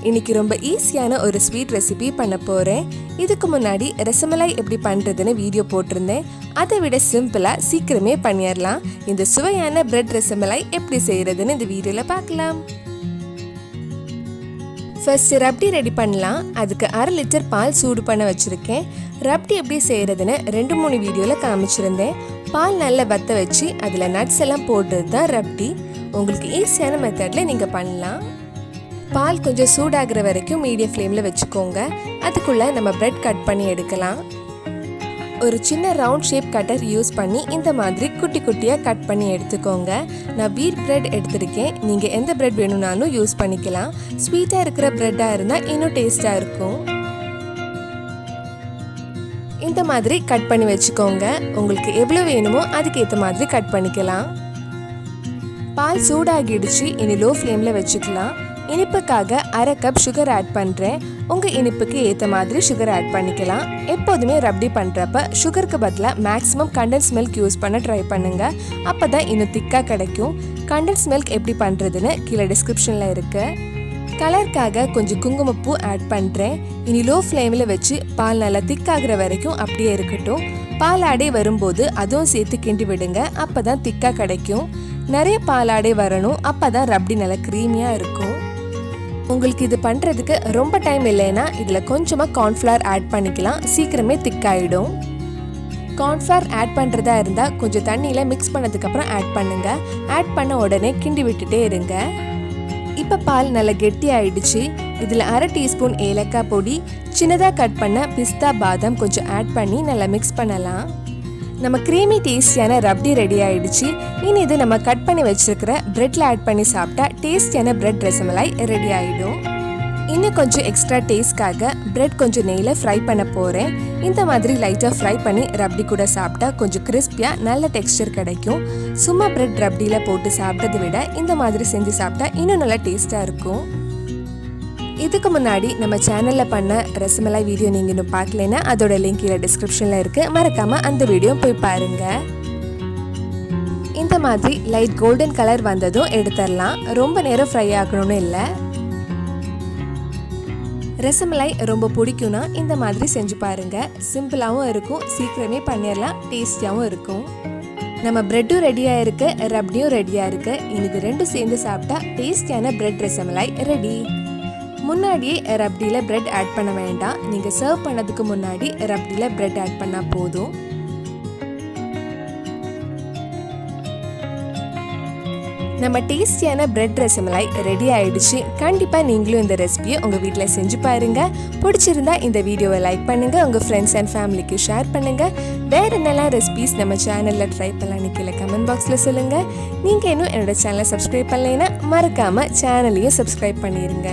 இன்னைக்கு ரொம்ப ஈஸியான ஒரு ஸ்வீட் ரெசிபி பண்ண போகிறேன். இதுக்கு முன்னாடி ரசமலாய் எப்படி பண்ணுறதுன்னு வீடியோ போட்டிருந்தேன். அதை விட சிம்பிளாக சீக்கிரமே பண்ணிடலாம். இந்த சுவையான பிரெட் ரசமலாய் எப்படி செய்கிறதுன்னு இந்த வீடியோவில் பார்க்கலாம். ஃபர்ஸ்ட் ரப்டி ரெடி பண்ணலாம். அதுக்கு 1/2 லிட்டர் பால் சூடு பண்ண வச்சுருக்கேன். ரப்டி எப்படி செய்கிறதுன்னு 2-3 வீடியோவில் காமிச்சிருந்தேன். பால் நல்லா வற்ற வச்சு அதில் நட்ஸ் எல்லாம் போடுறது தான் ரப்டி. உங்களுக்கு ஈஸியான மெத்தடில் நீங்கள் பண்ணலாம். பால் கொஞ்சம் சூடாகிற வரைக்கும் மீடியம் ஃப்ளேமில் வச்சுக்கோங்க. அதுக்குள்ளே நம்ம பிரெட் கட் பண்ணி எடுக்கலாம். ஒரு சின்ன ரவுண்ட் ஷேப் கட்டர் யூஸ் பண்ணி இந்த மாதிரி குட்டி குட்டியாக கட் பண்ணி எடுத்துக்கோங்க. நான் வீட் பிரெட் எடுத்திருக்கேன். நீங்கள் எந்த பிரெட் வேணும்னாலும் யூஸ் பண்ணிக்கலாம். ஸ்வீட்டாக இருக்கிற பிரெட்டாக இருந்தால் இன்னும் டேஸ்ட்டாக இருக்கும். இந்த மாதிரி கட் பண்ணி வச்சுக்கோங்க. உங்களுக்கு எவ்வளோ வேணுமோ அதுக்கேற்ற மாதிரி கட் பண்ணிக்கலாம். பால் சூடாகிடுச்சு. இனி லோ ஃப்ளேமில் வச்சுக்கலாம். இனிப்புக்காக 1/2 கப் சுகர் ஆட் பண்ணுறேன். உங்கள் இனிப்புக்கு ஏற்ற மாதிரி சுகர் ஆட் பண்ணிக்கலாம். எப்போதுமே ரப்டி பண்ணுறப்ப சுகருக்கு பதிலாக மேக்ஸிமம் கண்டென்ஸ் மில்க் யூஸ் பண்ண ட்ரை பண்ணுங்கள். அப்போ தான் இன்னும் திக்காக கிடைக்கும். கண்டென்ஸ் மில்க் எப்படி பண்ணுறதுன்னு கீழே டிஸ்கிரிப்ஷனில் இருக்குது. கலருக்காக கொஞ்சம் குங்குமப்பூ ஆட் பண்ணுறேன். இனி லோ ஃப்ளேமில் வச்சு பால் நல்லா திக்காகிற வரைக்கும் அப்படியே இருக்கட்டும். பால் ஆடை வரும்போது அதுவும் சேர்த்து கிண்டி விடுங்க. அப்போ தான் திக்காக கிடைக்கும். நிறைய பாலாடை வரணும். அப்போ தான் ரப்டி நல்லா க்ரீமியாக இருக்கும். உங்களுக்கு இது பண்ணுறதுக்கு ரொம்ப டைம் இல்லைன்னா இதில் கொஞ்சமாக கார்ன்ஃப்ளவர் ஆட் பண்ணிக்கலாம். சீக்கிரமே திக்காயிடும். கார்ன்ஃப்ளவர் ஆட் பண்ணுறதா இருந்தால் கொஞ்சம் தண்ணியில் மிக்ஸ் பண்ணதுக்கப்புறம் ஆட் பண்ணுங்கள். ஆட் பண்ண உடனே கிண்டி விட்டுட்டே இருங்க. இப்போ பால் நல்லா கெட்டி ஆயிடுச்சு. இதில் 1/2 டீஸ்பூன் ஏலக்காய் பொடி, சின்னதாக கட் பண்ண பிஸ்தா பாதாம் கொஞ்சம் ஆட் பண்ணி நல்லா மிக்ஸ் பண்ணலாம். நம்ம க்ரீமி டேஸ்டியான ரப்டி ரெடி ஆயிடுச்சு. இனி இது நம்ம கட் பண்ணி வச்சிருக்கிற பிரெட்ல ஆட் பண்ணி சாப்பிட்டா டேஸ்டியான பிரெட் ரசமலாய் ரெடி ஆயிடும். இன்னும் கொஞ்சம் எக்ஸ்ட்ரா டேஸ்ட்காக பிரெட் கொஞ்சம் நெய்யில் ஃப்ரை பண்ண போகிறேன். இந்த மாதிரி லைட்டாக ஃப்ரை பண்ணி ரப்டி கூட சாப்பிட்டா கொஞ்சம் கிறிஸ்பியாக நல்ல டெக்ஸ்டர் கிடைக்கும். சும்மா பிரெட் ரப்டியில் போட்டு சாப்பிட்டதை விட இந்த மாதிரி செஞ்சு சாப்பிட்டா இன்னும் நல்லா டேஸ்ட்டாக இருக்கும். இதுக்கு முன்னாடி நம்ம சேனலில் பண்ண ரசமலாய் வீடியோ நீங்கள் இன்னும் பார்க்கலன்னா அதோட லிங்க் கீழே டிஸ்கிரிப்ஷனில் இருக்குது. மறக்காமல் அந்த வீடியோ போய் பாருங்கள். இந்த மாதிரி லைட் கோல்டன் கலர் வந்ததும் எடுத்துடலாம். ரொம்ப நேரம் ஃப்ரை ஆகணும்னு இல்லை. ரசமலாய் ரொம்ப பிடிக்கும்னா இந்த மாதிரி செஞ்சு பாருங்கள். சிம்பிளாகவும் இருக்கும், சீக்கிரமே பண்ணிடலாம், டேஸ்டியாகவும் இருக்கும். நம்ம பிரெட்டும் ரெடியாக இருக்குது, ரப்டியும் ரெடியாக இருக்குது. இனி இது ரெண்டும் சேர்ந்து சாப்பிட்டா டேஸ்டியான பிரெட் ரசமலாய் ரெடி. முன்னாடியே ரப்டியில் பிரெட் ஆட் பண்ண வேண்டாம். நீங்கள் சர்வ் பண்ணதுக்கு முன்னாடி ரப்டியில் பிரெட் ஆட் பண்ணால் போதும். நம்ம டேஸ்டியான பிரெட் ரசமலாய் ரெடி ஆயிடுச்சு. கண்டிப்பாக நீங்களும் இந்த ரெசிபியை உங்கள் வீட்டில் செஞ்சு பாருங்கள். பிடிச்சிருந்தா இந்த வீடியோவை லைக் பண்ணுங்கள். உங்கள் ஃப்ரெண்ட்ஸ் அண்ட் ஃபேமிலிக்கு ஷேர் பண்ணுங்கள். வேறு என்னெல்லாம் ரெசிபிஸ் நம்ம சேனலில் ட்ரை பண்ணலான்னு கீழே கமெண்ட் பாக்ஸில் சொல்லுங்கள். நீங்கள் இன்னும் என்னோட சேனலை சப்ஸ்கிரைப் பண்ணலைன்னா மறக்காமல் சேனலையும் சப்ஸ்கிரைப் பண்ணிடுங்க.